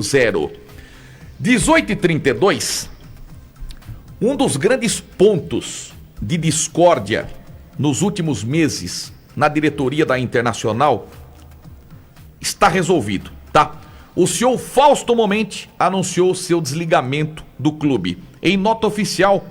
0. 18h32, um dos grandes pontos de discórdia nos últimos meses na diretoria da Internacional está resolvido, tá? O senhor Fausto Momenti anunciou seu desligamento do clube. Em nota oficial,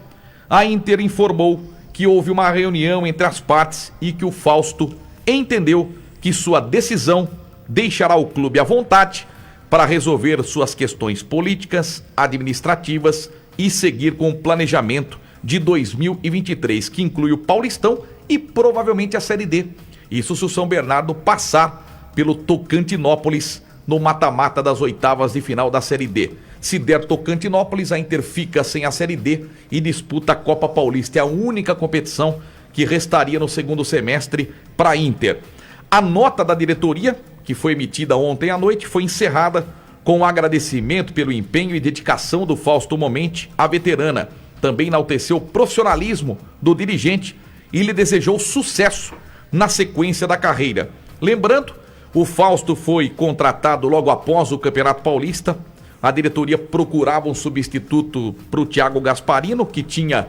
a Inter informou que houve uma reunião entre as partes e que o Fausto entendeu que sua decisão deixará o clube à vontade para resolver suas questões políticas, administrativas e seguir com o planejamento de 2023, que inclui o Paulistão e provavelmente a Série D. Isso se o São Bernardo passar pelo Tocantinópolis no mata-mata das oitavas de final da Série D. Se der Tocantinópolis, a Inter fica sem a Série D e disputa a Copa Paulista. É a única competição que restaria no segundo semestre para a Inter. A nota da diretoria, que foi emitida ontem à noite, foi encerrada com um agradecimento pelo empenho e dedicação do Fausto Momenti à veterana. Também enalteceu o profissionalismo do dirigente e lhe desejou sucesso na sequência da carreira. Lembrando, o Fausto foi contratado logo após o Campeonato Paulista. A diretoria procurava um substituto para o Thiago Gasparino, que tinha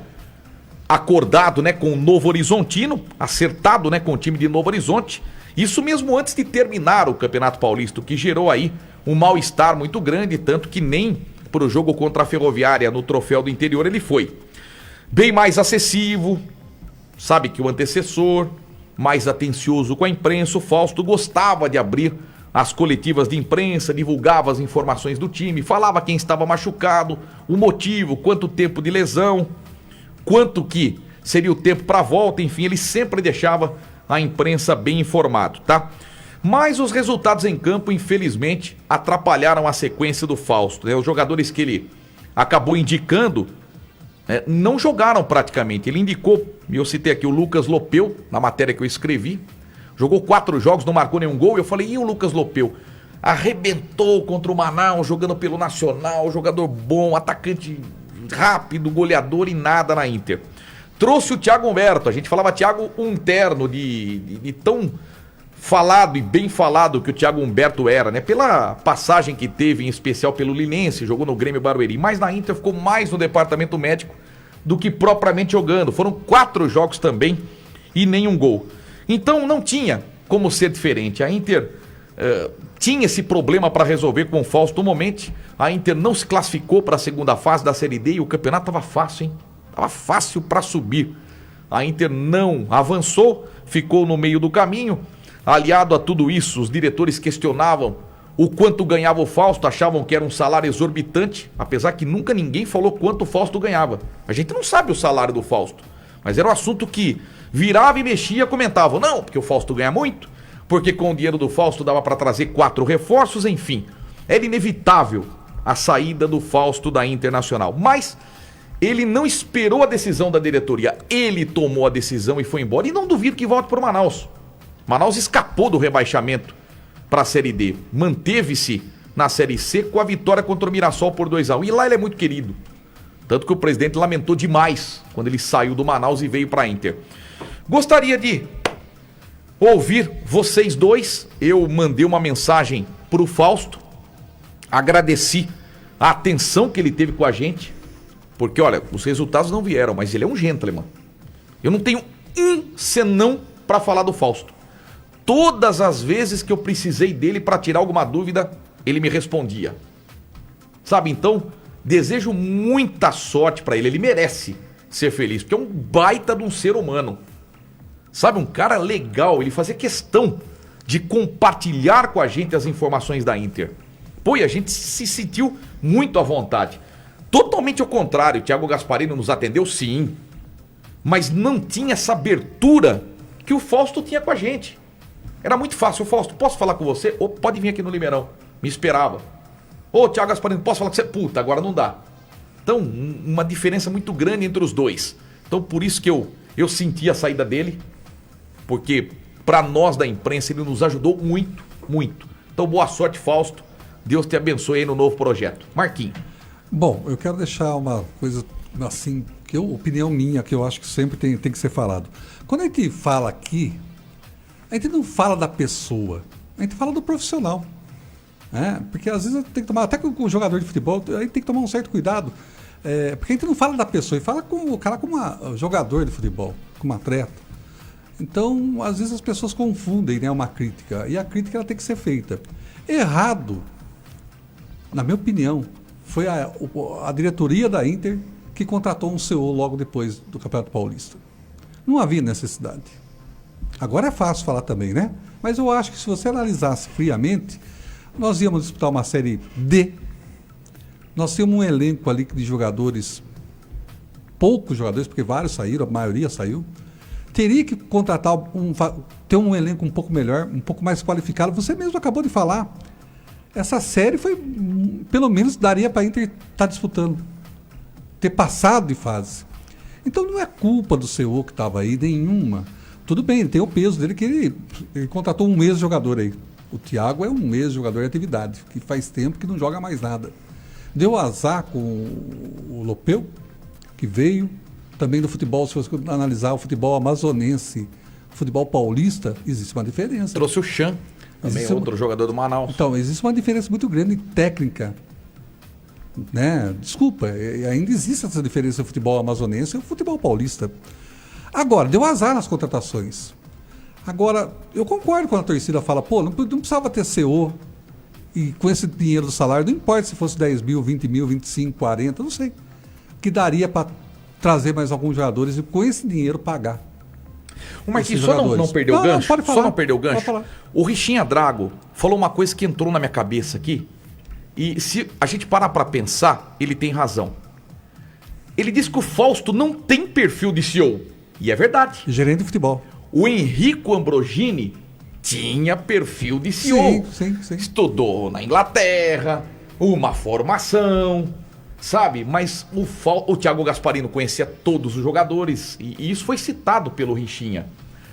acordado, com o Novo Horizontino, acertado, com o time de Novo Horizonte. Isso mesmo antes de terminar o Campeonato Paulista, o que gerou aí um mal-estar muito grande, tanto que nem para o jogo contra a Ferroviária no Troféu do Interior ele foi. Bem mais acessível, sabe que o antecessor, mais atencioso com a imprensa. O Fausto gostava de abrir as coletivas de imprensa, divulgava as informações do time, falava quem estava machucado, o motivo, quanto tempo de lesão, quanto que seria o tempo para a volta, enfim, ele sempre deixava a imprensa bem informado, tá? Mas os resultados em campo, infelizmente, atrapalharam a sequência do Fausto, Os jogadores que ele acabou indicando não jogaram praticamente. Ele indicou, eu citei aqui o Lucas Lopeu, na matéria que eu escrevi, jogou 4 jogos, não marcou nenhum gol. Eu falei, e o Lucas Lopeu? Arrebentou contra o Manaus, jogando pelo Nacional, jogador bom, atacante rápido, goleador e nada na Inter. Trouxe o Thiago Humberto, a gente falava Thiago um terno de tão falado e bem falado que o Thiago Humberto era, Pela passagem que teve, em especial pelo Linense, jogou no Grêmio Barueri, mas na Inter ficou mais no departamento médico do que propriamente jogando. Foram 4 jogos também e nenhum gol. Então não tinha como ser diferente. A Inter tinha esse problema para resolver com o Fausto Momenti. A Inter não se classificou para a segunda fase da Série D e o campeonato estava fácil, Estava fácil para subir. A Inter não avançou, ficou no meio do caminho. Aliado a tudo isso, os diretores questionavam o quanto ganhava o Fausto, achavam que era um salário exorbitante, apesar que nunca ninguém falou quanto o Fausto ganhava. A gente não sabe o salário do Fausto, mas era um assunto que virava e mexia, comentavam, não, porque o Fausto ganha muito, porque com o dinheiro do Fausto dava para trazer 4 reforços, enfim. Era inevitável a saída do Fausto da Internacional, mas ele não esperou a decisão da diretoria, ele tomou a decisão e foi embora, e não duvido que volte para o Manaus. Manaus escapou do rebaixamento para a Série D, manteve-se na Série C com a vitória contra o Mirassol por 2-1, e lá ele é muito querido. Tanto que o presidente lamentou demais quando ele saiu do Manaus e veio para a Inter. Gostaria de ouvir vocês dois. Eu mandei uma mensagem para o Fausto, agradeci a atenção que ele teve com a gente, porque olha, os resultados não vieram, mas ele é um gentleman. Eu não tenho um senão para falar do Fausto. Todas as vezes que eu precisei dele para tirar alguma dúvida, ele me respondia. Sabe, então, desejo muita sorte para ele. Ele merece ser feliz, porque é um baita de um ser humano. Sabe, um cara legal. Ele fazia questão de compartilhar com a gente as informações da Inter. Pô, e a gente se sentiu muito à vontade. Totalmente ao contrário, o Thiago Gasparino nos atendeu, sim, mas não tinha essa abertura que o Fausto tinha com a gente. Era muito fácil. Fausto, posso falar com você? Ou pode vir aqui no Limeirão. Me esperava. Ô, Thiago Gasparino, posso falar com você? Puta, agora não dá. Então, uma diferença muito grande entre os dois. Então, por isso que eu senti a saída dele, porque para nós da imprensa ele nos ajudou muito, muito. Então, boa sorte, Fausto. Deus te abençoe aí no novo projeto. Marquinhos. Bom, eu quero deixar uma coisa assim, opinião minha, que eu acho que sempre tem que ser falado. Quando a gente fala aqui, a gente não fala da pessoa, a gente fala do profissional. Porque às vezes tem que tomar, até com o jogador de futebol, aí tem que tomar um certo cuidado. Porque a gente não fala da pessoa, e fala com o cara como um jogador de futebol, como atleta. Então, às vezes as pessoas confundem, né, uma crítica. E a crítica ela tem que ser feita. Errado, na minha opinião, foi a diretoria da Inter que contratou um CEO logo depois do Campeonato Paulista. Não havia necessidade. Agora é fácil falar também, né? Mas eu acho que se você analisasse friamente, nós íamos disputar uma Série D. Nós tínhamos um elenco ali de jogadores, poucos jogadores, porque vários saíram, a maioria saiu. Teria que contratar, ter um elenco um pouco melhor, um pouco mais qualificado. Você mesmo acabou de falar. Essa série foi, pelo menos, daria para a Inter estar disputando. Ter passado de fase. Então não é culpa do CEO que estava aí, nenhuma. Tudo bem, ele tem o peso dele que ele contratou um ex-jogador aí. O Thiago é um ex-jogador de atividade, que faz tempo que não joga mais nada. Deu azar com o Lopeu, que veio também do futebol, se você analisar o futebol amazonense, o futebol paulista, existe uma diferença. Trouxe o Chan, também outro jogador do Manaus. Então, existe uma diferença muito grande em técnica. Né? Desculpa, ainda existe essa diferença no futebol amazonense e o futebol paulista. Agora, deu azar nas contratações. Agora, eu concordo quando a torcida fala, pô, não precisava ter CO e com esse dinheiro do salário, não importa se fosse 10 mil, 20 mil, 25, 40, não sei, que daria para trazer mais alguns jogadores e com esse dinheiro pagar. O Marquinhos, só não perdeu o gancho? Pode falar, só não perdeu o gancho? O Richinha Drago falou uma coisa que entrou na minha cabeça aqui, e se a gente parar para pensar, ele tem razão. Ele disse que o Fausto não tem perfil de CEO, e é verdade. Gerente de futebol. O Enrico Ambrogini tinha perfil de CEO. Sim. Estudou na Inglaterra, uma formação, sabe? Mas o Thiago Gasparino conhecia todos os jogadores e isso foi citado pelo Richinha.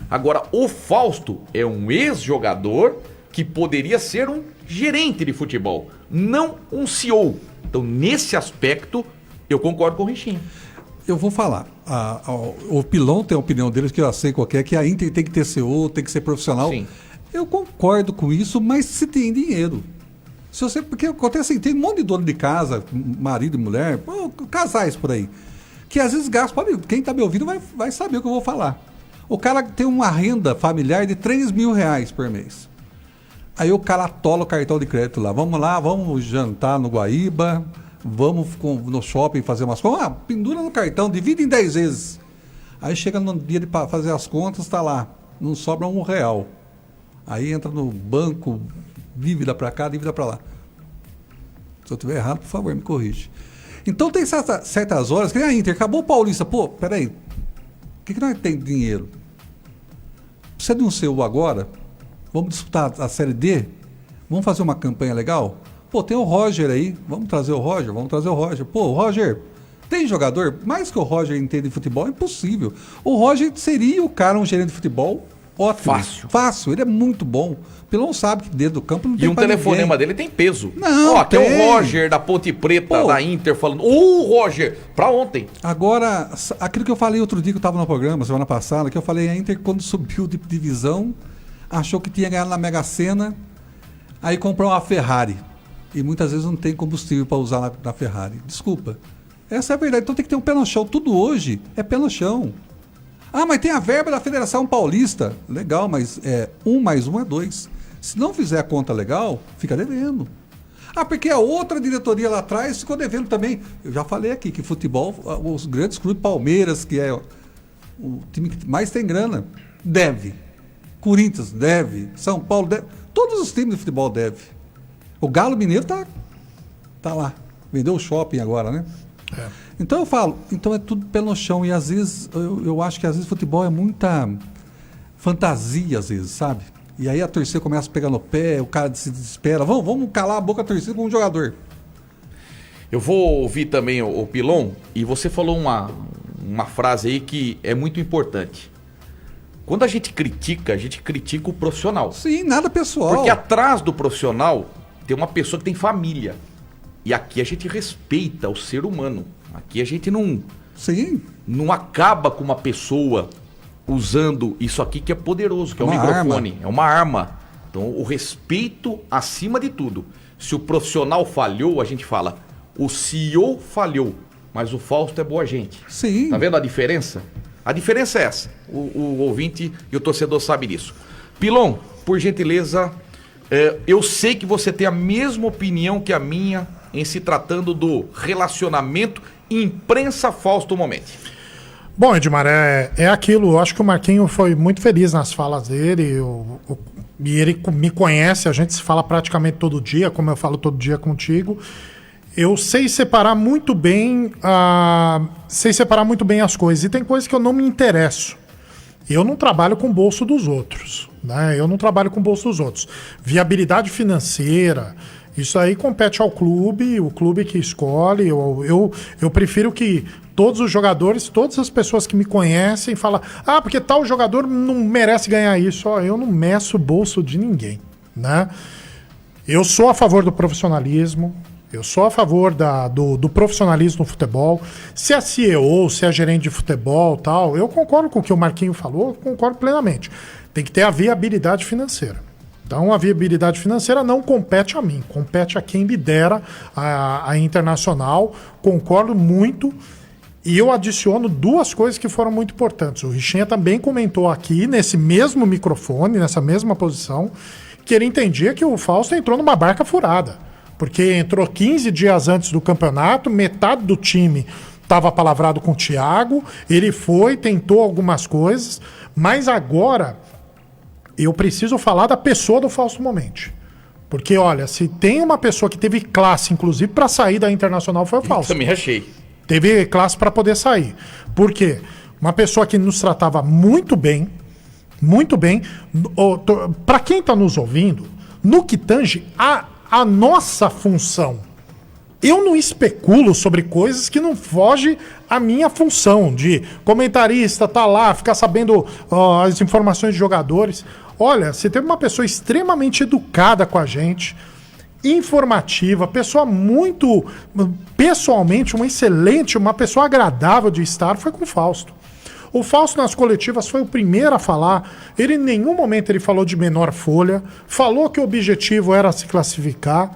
Agora, o Fausto é um ex-jogador que poderia ser um gerente de futebol, não um CEO. Então, nesse aspecto, eu concordo com o Richinha. Eu vou falar. O Pilão tem a opinião deles, que eu sei qual que a Inter tem que ter CEO, tem que ser profissional. Sim. Eu concordo com isso, mas se tem dinheiro. Porque acontece assim, tem um monte de dono de casa, marido e mulher, casais por aí, que às vezes gastam. Quem está me ouvindo vai saber o que eu vou falar. O cara tem uma renda familiar de 3 mil reais por mês. Aí o cara atola o cartão de crédito lá. Vamos lá, vamos jantar no Guaíba, vamos no shopping fazer umas coisas. Pendura no cartão, divide em 10 vezes. Aí chega no dia de fazer as contas, está lá, não sobra R$1. Aí entra no banco, dívida para cá, dívida para lá. Se eu estiver errado, por favor, me corrige. Então tem certas horas que a Inter acabou o Paulista. Pô, peraí, o que nós temos de dinheiro? Precisa de um CEO agora? Vamos disputar a Série D? Vamos fazer uma campanha legal? Pô, tem o Roger aí, vamos trazer o Roger. Pô, o Roger, tem jogador? Mais que o Roger entende de futebol, é impossível. O Roger seria o cara, um gerente de futebol ótimo. Fácil, ele é muito bom. O Pilão sabe que dentro do campo não tem. E um telefonema dele tem peso. Não, tem o Roger da Ponte Preta, da Inter, falando, Roger, pra ontem. Agora, aquilo que eu falei outro dia que eu estava no programa, semana passada, que eu falei, a Inter quando subiu de divisão, achou que tinha ganhado na Mega Sena, aí comprou uma Ferrari. E muitas vezes não tem combustível para usar na Ferrari. Desculpa. Essa é a verdade. Então tem que ter um pé no chão. Tudo hoje é pé no chão. Mas tem a verba da Federação Paulista. Legal, mas 1 mais 1 é 2. Se não fizer a conta legal, fica devendo. Porque a outra diretoria lá atrás ficou devendo também. Eu já falei aqui que futebol, os grandes clubes, Palmeiras, que é o time que mais tem grana, deve. Corinthians deve. São Paulo deve. Todos os times de futebol devem. O Galo Mineiro tá lá. Vendeu o shopping agora, né? Então eu falo, é tudo pé no chão. E às vezes, eu acho que às vezes futebol é muita fantasia, às vezes, sabe? E aí a torcida começa a pegar no pé, o cara se desespera. Vamos calar a boca da torcida com um jogador. Eu vou ouvir também o Pilon, e você falou uma frase aí que é muito importante. Quando a gente critica o profissional. Sim, nada pessoal. Porque atrás do profissional tem uma pessoa que tem família. E aqui a gente respeita o ser humano. Aqui a gente não acaba com uma pessoa usando isso aqui que é poderoso, que é o microfone. É uma arma. Então o respeito acima de tudo. Se o profissional falhou, a gente fala, o CEO falhou, mas o Fausto é boa gente. Sim. Tá vendo a diferença? A diferença é essa. O ouvinte e o torcedor sabe disso. Pilon, por gentileza, eu sei que você tem a mesma opinião que a minha em se tratando do relacionamento imprensa-Fausto Momenti. Bom, Edmar, é aquilo. Eu acho que o Marquinho foi muito feliz nas falas dele. E ele me conhece, a gente se fala praticamente todo dia, como eu falo todo dia contigo. Eu sei separar muito bem as coisas. E tem coisas que eu não me interesso. Eu não trabalho com o bolso dos outros, né? Eu não trabalho com o bolso dos outros. Viabilidade financeira, isso aí compete ao clube, o clube que escolhe. Eu prefiro que todos os jogadores, todas as pessoas que me conhecem falam, porque tal jogador não merece ganhar isso. Eu não meço o bolso de ninguém, né? Eu sou a favor do profissionalismo. Eu sou a favor do profissionalismo no futebol. Se é CEO, se é gerente de futebol, tal, eu concordo com o que o Marquinho falou, concordo plenamente. Tem que ter a viabilidade financeira. Então, a viabilidade financeira não compete a mim, compete a quem lidera a Internacional. Concordo muito. E eu adiciono duas coisas que foram muito importantes. O Richinha também comentou aqui, nesse mesmo microfone, nessa mesma posição, que ele entendia que o Fausto entrou numa barca furada. Porque entrou 15 dias antes do campeonato, metade do time estava palavrado com o Thiago, ele foi, tentou algumas coisas, mas agora eu preciso falar da pessoa do Fausto Momenti. Porque, olha, se tem uma pessoa que teve classe, inclusive, para sair da Internacional, foi o Fausto. Eu também achei. Teve classe para poder sair. Por quê? Uma pessoa que nos tratava muito bem. Para quem está nos ouvindo, no que tange a nossa função. Eu não especulo sobre coisas que não fogem à minha função de comentarista, tá lá, ficar sabendo as informações de jogadores. Olha, você teve uma pessoa extremamente educada com a gente, informativa, pessoa muito, pessoalmente, uma pessoa agradável de estar, foi com o Fausto. O Fausto nas coletivas foi o primeiro a falar. Ele em nenhum momento ele falou de menor folha. Falou que o objetivo era se classificar.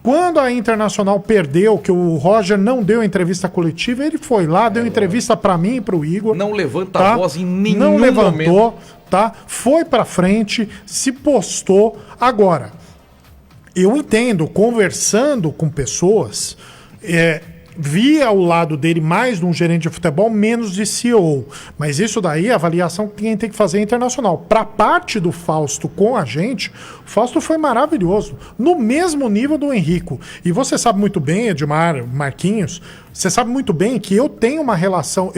Quando a Internacional perdeu, que o Roger não deu entrevista coletiva, ele foi lá, deu entrevista para mim e para o Igor. Não levanta a voz em nenhum momento. Não levantou, momento. Tá? Foi para frente, se postou. Agora, eu entendo, conversando com pessoas... via o lado dele mais de um gerente de futebol, menos de CEO. Mas isso daí é a avaliação que quem tem que fazer é internacional. Para a parte do Fausto com a gente, o Fausto foi maravilhoso. No mesmo nível do Henrico. E você sabe muito bem, Edmar, Marquinhos, você sabe muito bem que eu tinha uma relação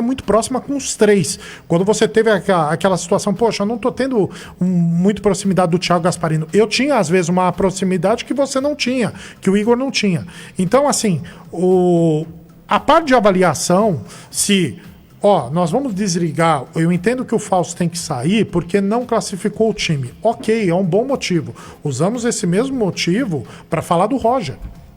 muito próxima com os três. Quando você teve aquela situação, poxa, eu não tô tendo muito proximidade do Thiago Gasparino. Eu tinha, às vezes, uma proximidade que você não tinha, que o Igor não tinha. Então, assim, a parte de avaliação, nós vamos desligar, eu entendo que o Fausto tem que sair porque não classificou o time. Ok, é um bom motivo. Usamos esse mesmo motivo para falar do Roger.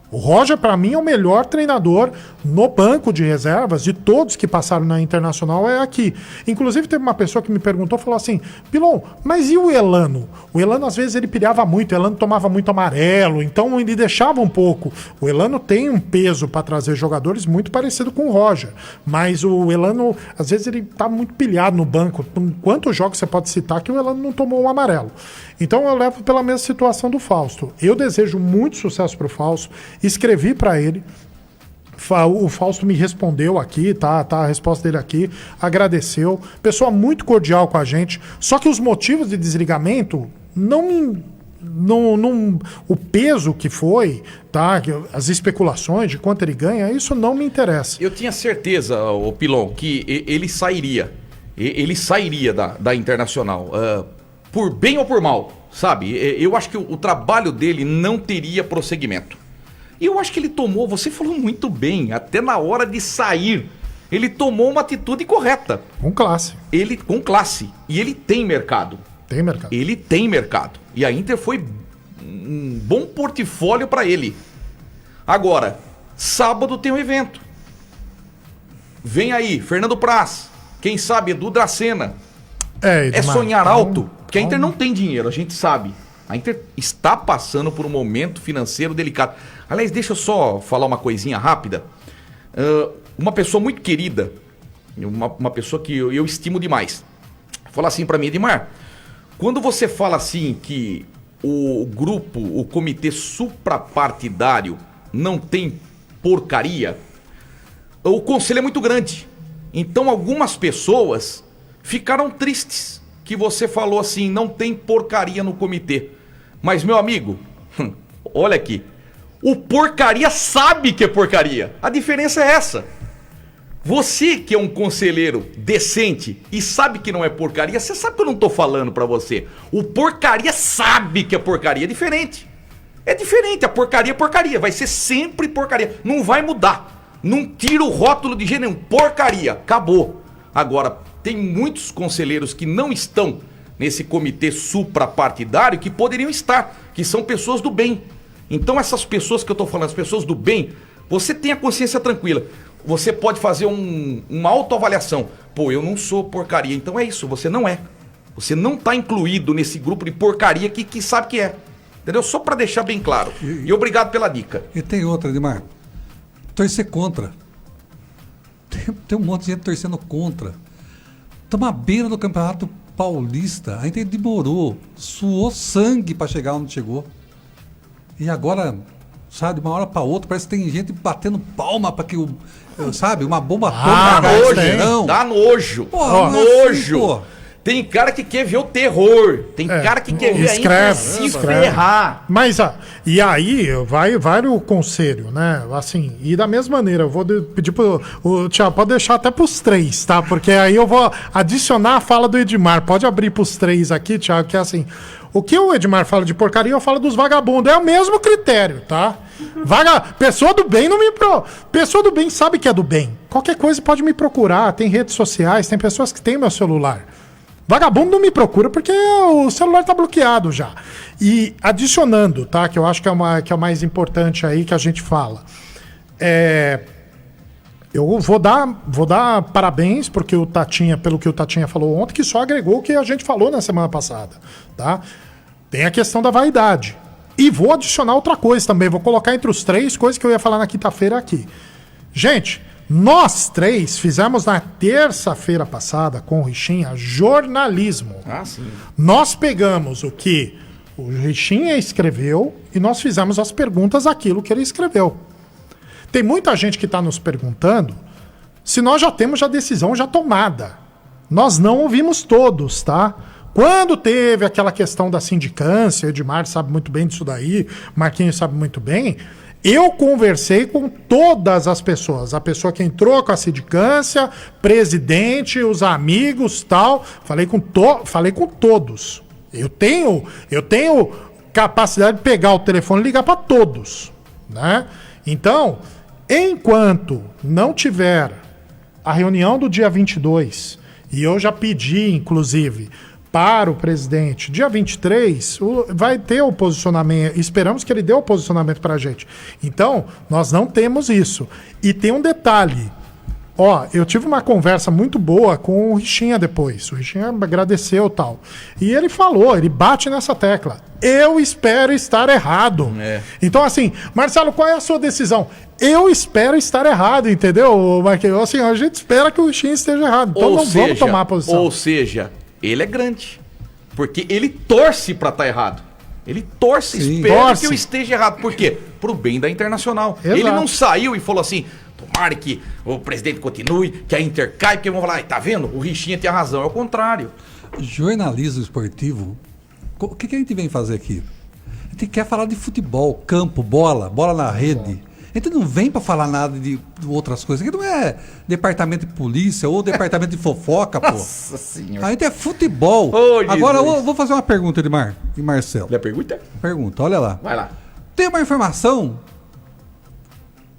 O Roger, para mim, é o melhor treinador no banco de reservas de todos que passaram na Internacional aqui. Inclusive, teve uma pessoa que me perguntou, falou assim, Pilon, mas e o Elano? O Elano, às vezes, ele pilhava muito, o Elano tomava muito amarelo, então ele deixava um pouco. O Elano tem um peso para trazer jogadores muito parecido com o Roger, mas o Elano, às vezes, ele tá muito pilhado no banco. Quantos jogos você pode citar que o Elano não tomou um amarelo? Então, eu levo pela mesma situação do Fausto. Eu desejo muito sucesso para o Fausto. Escrevi para ele, o Fausto me respondeu aqui, tá a resposta dele aqui, agradeceu, pessoa muito cordial com a gente, só que os motivos de desligamento o peso que foi, tá, as especulações de quanto ele ganha, isso não me interessa. Eu tinha certeza, o Pilon, que ele sairia da Internacional, por bem ou por mal, sabe? Eu acho que o trabalho dele não teria prosseguimento. E eu acho que ele tomou, você falou muito bem, até na hora de sair, ele tomou uma atitude correta. Com classe. Com classe. E ele tem mercado. Tem mercado. Ele tem mercado. E a Inter foi um bom portfólio para ele. Agora, sábado tem um evento. Vem aí, Fernando Praz. Quem sabe, Edu Dracena. É sonhar alto. Porque a Inter não tem dinheiro, a gente sabe. A Inter está passando por um momento financeiro delicado. Aliás, deixa eu só falar uma coisinha rápida. Uma pessoa muito querida, uma pessoa que eu estimo demais, fala assim pra mim: Edmar, quando você fala assim que o grupo, o comitê suprapartidário não tem porcaria, o conselho é muito grande. Então algumas pessoas ficaram tristes que você falou assim, não tem porcaria no comitê. Mas, meu amigo, olha aqui, o porcaria sabe que é porcaria. A diferença é essa. Você que é um conselheiro decente e sabe que não é porcaria, você sabe que eu não tô falando pra você. O porcaria sabe que é porcaria, é diferente. É diferente, a porcaria é porcaria, vai ser sempre porcaria, não vai mudar. Não tira o rótulo de jeito nenhum, porcaria, acabou. Agora, tem muitos conselheiros que não estão nesse comitê suprapartidário que poderiam estar, que são pessoas do bem. Então essas pessoas que eu tô falando, as pessoas do bem, você tem a consciência tranquila. Você pode fazer uma autoavaliação. Pô, eu não sou porcaria. Então é isso, você não é. Você não tá incluído nesse grupo de porcaria que sabe que é. Entendeu? Só para deixar bem claro. E obrigado pela dica. E tem outra, Edmar. Torcer contra. Tem um monte de gente torcendo contra. Estamos à beira do Campeonato Paulista. A Inter demorou, suou sangue para chegar onde chegou. E agora, sabe, de uma hora para outra, parece que tem gente batendo palma para que sabe, uma bomba atômica. Dá nojo. Porra, nojo. Assim, tem cara que quer ver o terror. Tem cara que quer ver a Inter se ferrar. Mas, e aí, vai o conselho, né? Assim, e da mesma maneira, eu vou pedir o Thiago, pode deixar até pros 3, tá? Porque aí eu vou adicionar a fala do Edmar. Pode abrir pros 3 aqui, Thiago, que é assim... O que o Edmar fala de porcaria, eu falo dos vagabundos. É o mesmo critério, tá? Pessoa do bem não me... Pessoa do bem sabe que é do bem. Qualquer coisa pode me procurar. Tem redes sociais, tem pessoas que têm meu celular. Vagabundo não me procura porque o celular tá bloqueado já. E adicionando, tá? Que eu acho que é o mais importante aí que a gente fala. Eu vou dar parabéns porque pelo que o Tatinha falou ontem, que só agregou o que a gente falou na semana passada, tá? Tem a questão da vaidade. E vou adicionar outra coisa também, vou colocar entre os 3 coisas que eu ia falar na quinta-feira aqui. Gente, nós 3 fizemos na terça-feira passada com o Richinha jornalismo. Sim. Nós pegamos o que o Richinha escreveu e nós fizemos as perguntas àquilo que ele escreveu. Tem muita gente que está nos perguntando se nós já temos a decisão já tomada. Nós não ouvimos todos, tá? Quando teve aquela questão da sindicância, o Edmar sabe muito bem disso daí, Marquinhos sabe muito bem, eu conversei com todas as pessoas. A pessoa que entrou com a sindicância, presidente, os amigos, tal. Falei com todos. Eu tenho capacidade de pegar o telefone e ligar para todos, né? Então, enquanto não tiver a reunião do dia 22, e eu já pedi, inclusive, para o presidente, dia 23, vai ter o posicionamento, esperamos que ele dê o posicionamento para a gente. Então, nós não temos isso. E tem um detalhe, eu tive uma conversa muito boa com o Richinha depois, o Richinha agradeceu e tal, e ele falou, ele bate nessa tecla, eu espero estar errado. Então assim, Marcelo, qual é a sua decisão? Eu espero estar errado, entendeu, Marquinhos? Assim, a gente espera que o Richinha esteja errado, então vamos tomar a posição. Ou seja, ele é grande, porque ele torce pra estar errado. Ele espera que eu esteja errado. Por quê? Pro bem da Internacional. Exato. Ele não saiu e falou assim, tomara que o presidente continue, que a Inter cai, porque vão falar, tá vendo? O Richinha tem a razão. É o contrário. Jornalismo esportivo, o que a gente vem fazer aqui? A gente quer falar de futebol, campo, bola na rede. A gente não vem para falar nada de outras coisas. Aqui não é departamento de polícia ou departamento de fofoca, pô. Nossa senhora. A gente é futebol. Agora eu vou fazer uma pergunta, Edmar e Marcelo. Já pergunta? Pergunta, olha lá. Vai lá. Tem uma informação.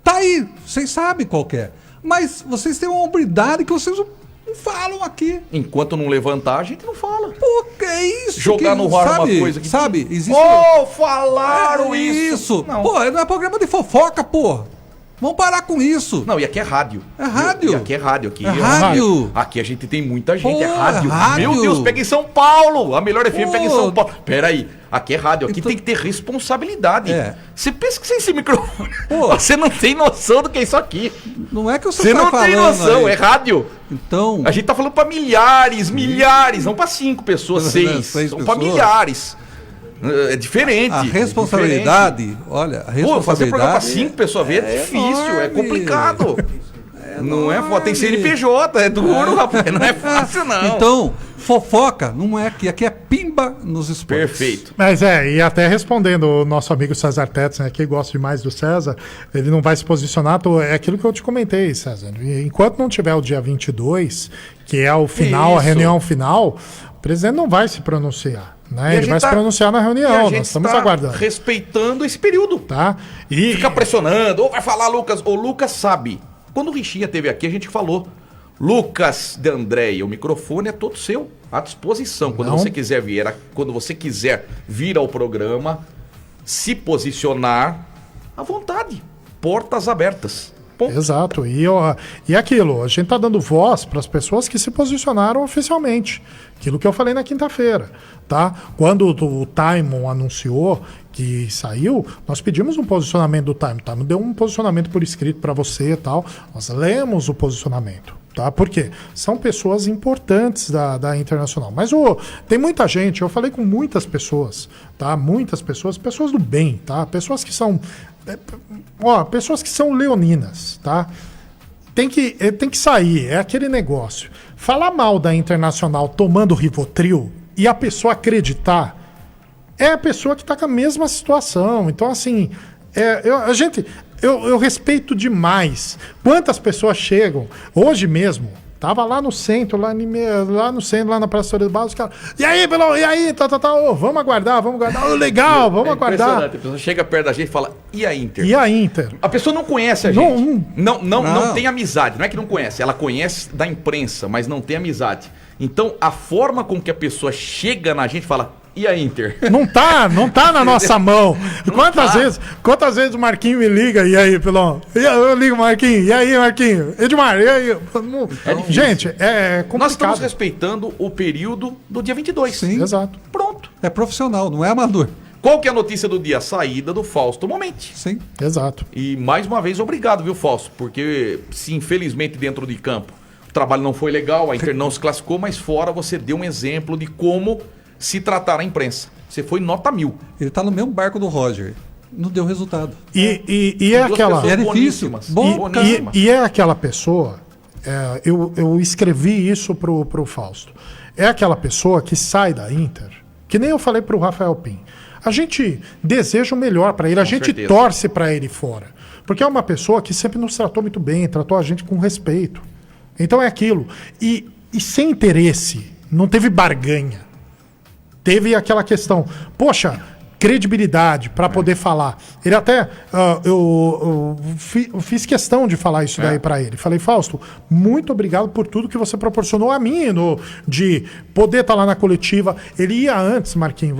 Tá aí, vocês sabem qual que é. Mas vocês têm uma hombridade que vocês não falam aqui. Enquanto não levantar, a gente não fala. Pô, que é isso? Jogar no ar uma coisa que... Sabe? Existe... falaram isso! Não. Pô, não é programa de fofoca, pô. Vamos parar com isso. Não, e aqui é rádio. É rádio. E aqui é rádio. Aqui É rádio. Aqui a gente tem muita gente. Pô, é rádio. é rádio. Meu Deus, pega em São Paulo. A melhor FM pega em Pô. São Paulo. Peraí. Aqui é rádio. Aqui Então- tem que ter responsabilidade. É. Você pensa que sem esse microfone. Pô. Você não tem noção do que é isso aqui. Não é que Você não tem noção. É rádio. Então, A gente tá falando pra milhares. Não pra 5 pessoas, 6. Seis São pra pessoas. milhares. É diferente. a é responsabilidade, diferente. olha, a Pô, fazer programa pra responsabilidade 5 pessoas ver é difícil, é enorme. complicado. Não é foda, tem CNPJ, é duro, rapaz, não é fácil não. Então, fofoca não é aqui é pimba nos esportes. Perfeito. Mas e até respondendo o nosso amigo César Tetz, né, que gosta demais do César, ele não vai se posicionar, é aquilo que eu te comentei, César. Enquanto não tiver o dia 22, que é o final, a Isso. reunião final, o presidente não vai se pronunciar. E a Né? Ele gente vai se pronunciar na e a reunião, gente nós estamos tá aguardando. respeitando esse período. Tá? E Fica pressionando, ou vai falar Lucas, ou Lucas sabe. Quando o Richinha teve aqui, a gente falou. Lucas de Andréia, o microfone é todo seu, à disposição. Quando Não. você quiser vir, quando você quiser vir ao programa, se posicionar, à vontade. Portas abertas. Ponto. Exato. E aquilo, a gente está dando voz para as pessoas que se posicionaram oficialmente. Aquilo que eu falei na quinta-feira. Tá? Quando o Taimon anunciou que saiu, nós pedimos um posicionamento do Taimon. O Taimon deu um posicionamento por escrito para você e tal. Nós lemos o posicionamento. Tá? Por quê? São pessoas importantes da Internacional. Mas tem muita gente, eu falei com muitas pessoas, tá? Muitas pessoas do bem, tá? Pessoas que são leoninas, tá? Tem que sair, é aquele negócio. Falar mal da Internacional tomando Rivotril e a pessoa acreditar, é a pessoa que está com a mesma situação. Então, assim, eu respeito demais. Quantas pessoas chegam, hoje mesmo, tava lá no centro, lá na Praça Torres Barros, os caras, e aí, Belão, e aí, vamos aguardar, legal, vamos aguardar. Impressionante, a pessoa chega perto da gente e fala, e a Inter? E a Inter? A pessoa não conhece a gente. Não tem amizade. Não é que não conhece. Ela conhece da imprensa, mas não tem amizade. Então, a forma com que a pessoa chega na gente fala, e a Inter? Não tá na nossa mão. Quantas vezes o Marquinho me liga, e aí, Pelão? Eu ligo, Marquinho, e aí, Marquinho? Edmar, e aí? Gente, é complicado. Nós estamos respeitando o período do dia 22. Sim. Exato. Pronto. É profissional, não é amador. Qual que é a notícia do dia? A saída do Fausto Momenti. Sim. Exato. E mais uma vez, obrigado, viu, Fausto? Porque se infelizmente dentro de campo o trabalho não foi legal, a Inter não se classificou, mas fora você deu um exemplo de como se tratar a imprensa. Você foi nota 1000. Ele tá no mesmo barco do Roger. Não deu resultado. E é Duas aquela. pessoas É difícil. boníssimas. Bom, Boníssimas. E é aquela pessoa, eu escrevi isso pro Fausto. É aquela pessoa que sai da Inter, que nem eu falei pro Rafael Pim. A gente deseja o melhor para ele, a gente certeza. torce para ele fora. Porque é uma pessoa que sempre nos tratou muito bem, tratou a gente com respeito. Então é aquilo. E sem interesse, não teve barganha. Teve aquela questão, poxa, credibilidade para poder falar. Ele até, eu fiz questão de falar isso daí para ele. Falei, Fausto, muito obrigado por tudo que você proporcionou a mim, de poder estar lá na coletiva. Ele ia antes, Marquinhos,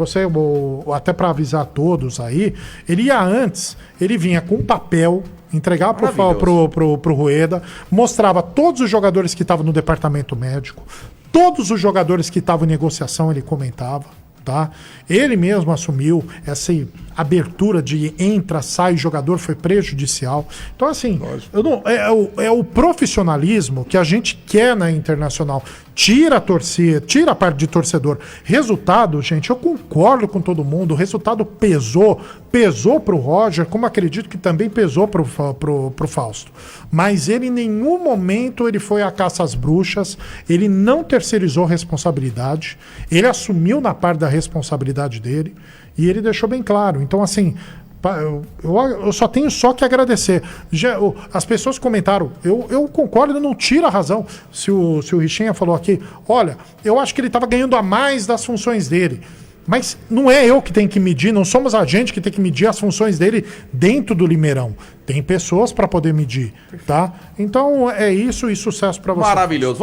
até para avisar a todos aí, ele ia antes, ele vinha com papel, entregava pro Rueda, mostrava todos os jogadores que estavam no departamento médico, todos os jogadores que estavam em negociação, ele comentava, tá? Ele mesmo assumiu essa abertura de entra, sai jogador, foi prejudicial. Então, assim, é o profissionalismo que a gente quer na Internacional. Tira a torcida, tira a parte de torcedor. Resultado, gente, eu concordo com todo mundo. O resultado pesou pro Roger, como acredito que também pesou pro Fausto. Mas ele em nenhum momento ele foi à caça às bruxas, ele não terceirizou responsabilidade, ele assumiu na parte da responsabilidade dele e ele deixou bem claro. Então, assim, eu só tenho que agradecer. As pessoas comentaram, eu concordo, eu não tiro a razão. Se o Richinha falou aqui, olha, eu acho que ele estava ganhando a mais das funções dele. Mas não é eu que tenho que medir, não somos a gente que tem que medir as funções dele dentro do Limeirão. Tem pessoas para poder medir, tá? Então é isso e sucesso para você. Maravilhoso.